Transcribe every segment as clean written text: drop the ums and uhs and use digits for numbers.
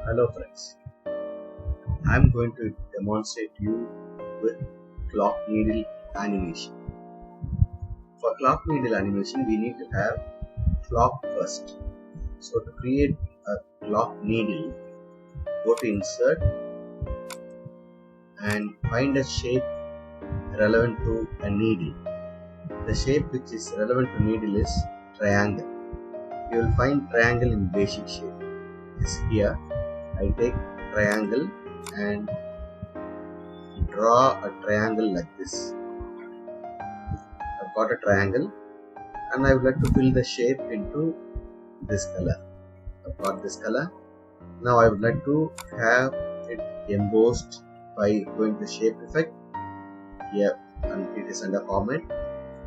Hello friends, I am going to demonstrate you with clock needle animation. For clock needle animation we need to have clock first. So to create a clock needle, go to insert and find a shape relevant to a needle. The shape which is relevant to needle is triangle. You will find triangle in basic shape. Here I take triangle and draw a triangle like this. I've got a triangle and I would like to fill the shape into this color. I've got this color. Now I would like to have it embossed by going to shape effect here, and it is under format,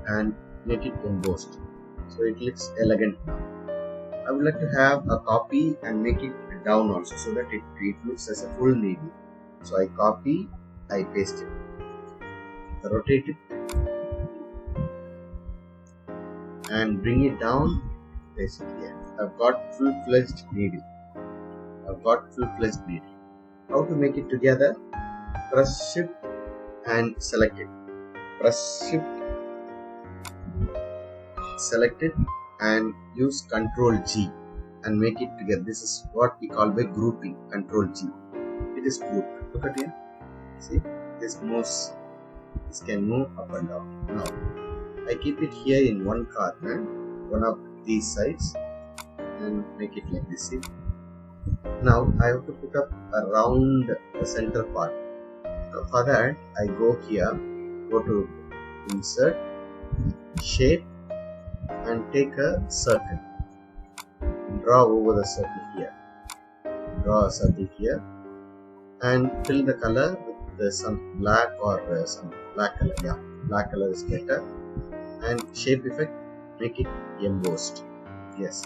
and make it embossed so it looks elegant now. I would like to have a copy and make it down also so that it looks as a full needle. So I copy, I paste it, rotate it and bring it down, paste it here. I've got full-fledged needle. How to make it together? Press shift and select it. Press shift, select it and use Ctrl G and make it together. This is what we call by grouping. Ctrl G. It is grouped. Look at here. See, this moves. This can move up and down. Now, I keep it here in one corner, one of these sides, and make it like this. See. Now I have to put up around the center part. So for that, I go here, go to insert, shape, and take a circle. Draw over the circle here. Draw a circle here, and fill the color with some black or some black color. Yeah, black color is better. And shape effect, make it embossed. Yes,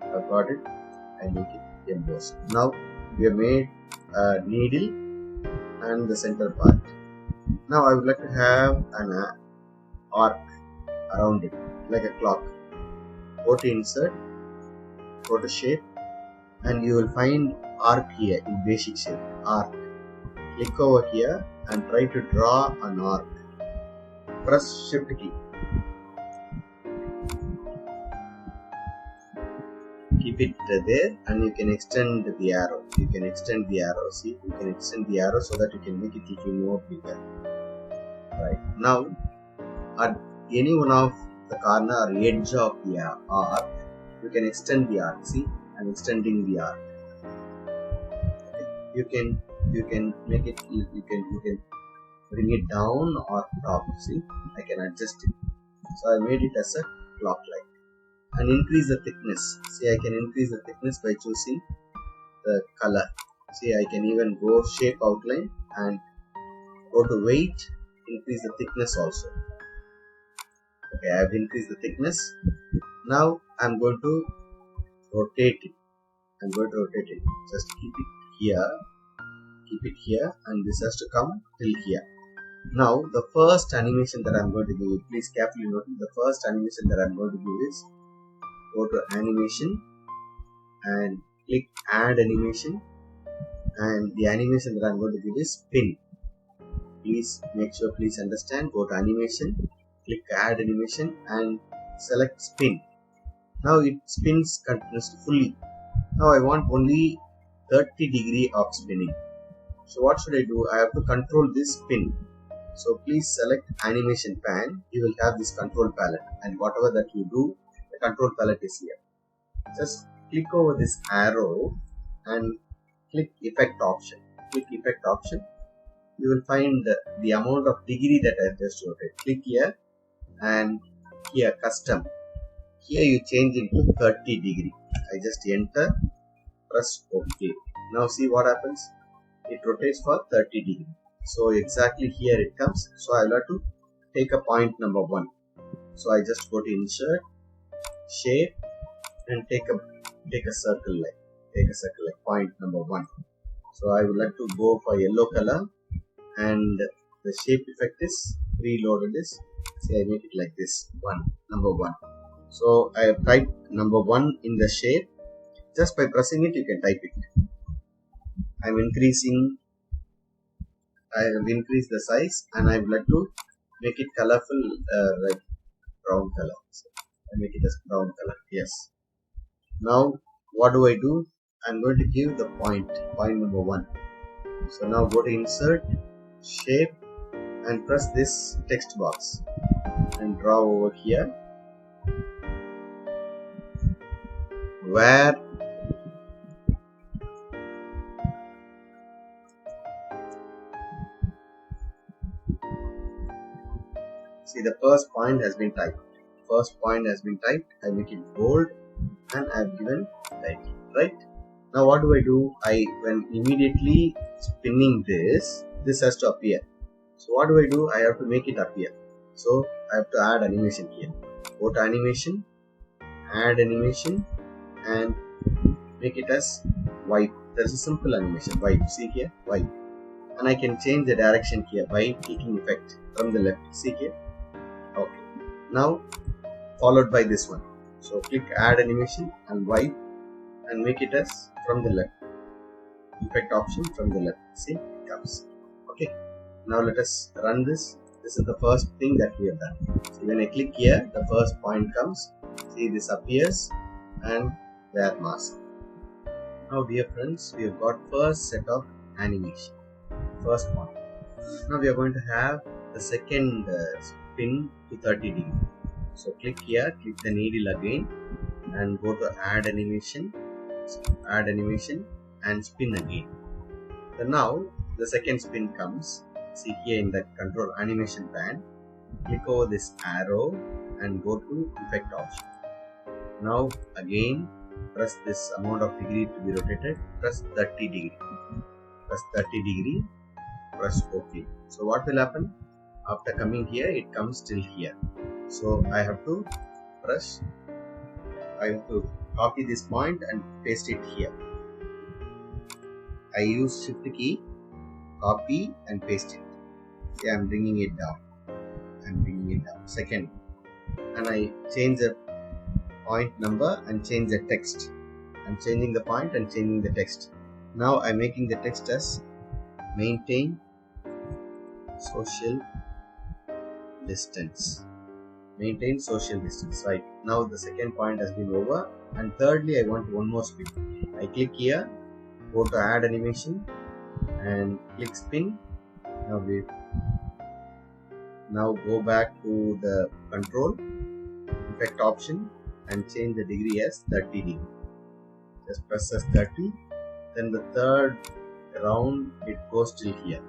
I've got it. I make it embossed. Now we have made a needle and the center part. Now I would like to have an arc around it, like a clock. Go to insert, go to shape, and you will find arc here in basic shape. Arc. Click over here and try to draw an arc. Press shift key. Keep it there, and you can extend the arrow. See, you can extend the arrow so that you can make it little more bigger. Right now, at any one of the corner or edge of the arc, you can extend the arc. See, I'm extending the arc. Okay. You can make it. You can bring it down or top. See, I can adjust it. So I made it as a clock-like. And increase the thickness. See, I can increase the thickness by choosing the color. See, I can even go shape outline and go to weight, increase the thickness also. Okay, I have increased the thickness. Now I am going to rotate it. Just keep it here, and this has to come till here. Now the first animation that I am going to do, please carefully note, the first animation that I am going to do is go to animation and click add animation, and the animation that I am going to give is spin. Please understand. Go to animation, click add animation and select spin. Now it spins continuously fully. Now I want only 30 degree of spinning. So what should I do? I have to control this spin. So please select animation pan. You will have this control palette, and whatever that you do, the control palette is here. Just click over this arrow and click effect option. You will find the amount of degree that I just rotated. Click here and here custom. Here you change into 30 degree. I just enter, press OK. Now see what happens. It rotates for 30 degree. So exactly here it comes. So I will have to take a point number 1. So I just go to insert, shape, and take a circle like point number 1. So I would like to go for yellow color, and the shape effect is preloaded is, say I make it like this, number 1. So I have typed number 1 in the shape. Just by pressing it you can type it. I'm increasing, I have increased the size and I would like to make it colorful, like brown color. So I make it as brown color. Yes. Now what do I do? I'm going to give the point number 1. So now go to insert, shape, and press this text box and draw over here where see the first point has been typed. First point has been typed. I make it bold and I've given title, right? Now what do I do? When immediately spinning this has to appear. So what do I do? I have to make it appear. So I have to add animation here. Go to animation, add animation, and make it as wipe. There's a simple animation, wipe. See here, wipe. And I can change the direction here by clicking effect from the left. See here. Okay. Now followed by this one. So click add animation and wipe and make it as from the left. Effect option from the left. See, it comes. Okay. Now let us run this. This is the first thing that we have done. So when I click here, the first point comes. See, this appears and there mask. Now dear friends, we have got first set of animation. First point. Now we are going to have the second spin to 30 degree. So click here, click the needle again and go to add animation and spin again. So now the second spin comes. See here in the control animation band, click over this arrow and go to effect option. Now again press this amount of degree to be rotated, press 30 degree, press OK. So what will happen? After coming here, it comes till here. So I have to copy this point and paste it here. I use shift key, copy and paste it. See, I'm bringing it down. Second, and I change the point number and change the text. I'm changing the point and changing the text. Now I'm making the text as maintain social distance. Right. Now the second point has been over, and thirdly I want one more spin. I click here, go to add animation and click spin. Now go back to the control effect option and change the degree as 30 degree. Just press as 30. Then the third round it goes till here.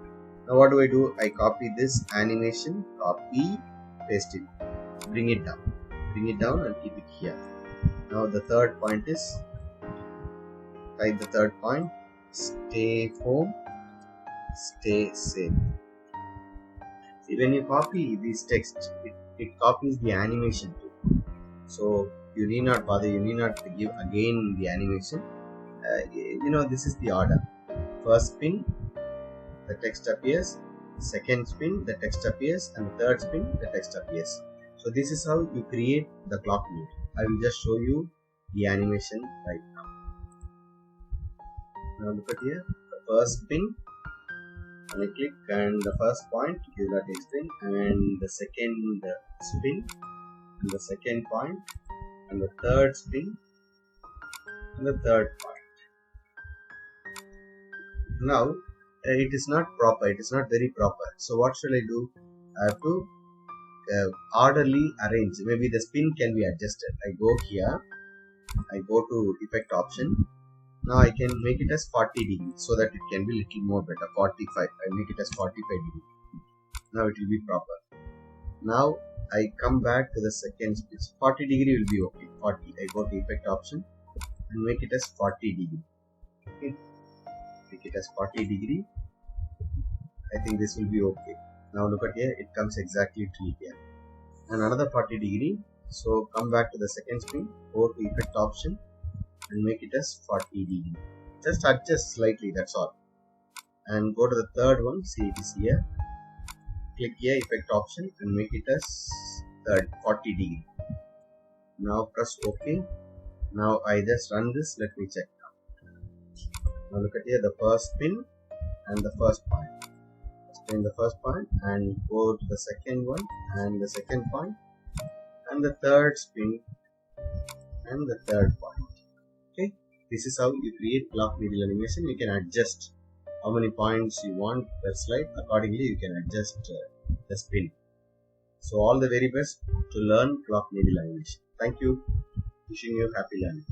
Now what do? I copy this animation, copy, paste it, bring it down and keep it here. Now the third point is, type the third point, stay home, stay safe. See, when you copy this text, it copies the animation too. So you need not bother, you need not give again the animation. This is the order. First spin, the text appears. Second spin, the text appears, and third spin, the text appears. So this is how you create the clock mode. I will just show you the animation right now. Now look at here, the first spin, and I click and the first point is that explain, and the second spin, and the second point, and the third spin, and the third point. Now it is not proper, it is not very proper. So what shall I do? I have to orderly arrange. Maybe the spin can be adjusted. I go here, I go to effect option. Now I can make it as 40 degree so that it can be little more better. 45. I make it as 45 degree. Now it will be proper. Now I come back to the second spin. 40 degree will be okay. 40. I go to effect option and make it as 40 degree. Okay. Make it as 40 degree. I think this will be okay. Now look at here, it comes exactly to here. And another 40 degree. So come back to the second spin, go to effect option and make it as 40 degree. Just adjust slightly, that's all. And go to the third one, see it is here. Click here, effect option and make it as 40 degree. Now press OK. Now I just run this, let me check. Now look at here, the first spin and the first point. Spin the first point and go to the second one and the second point, and the third spin and the third point. Okay, this is how you create clock needle animation. You can adjust how many points you want per slide. Accordingly, you can adjust the spin. So all the very best to learn clock needle animation. Thank you. Wishing you happy learning.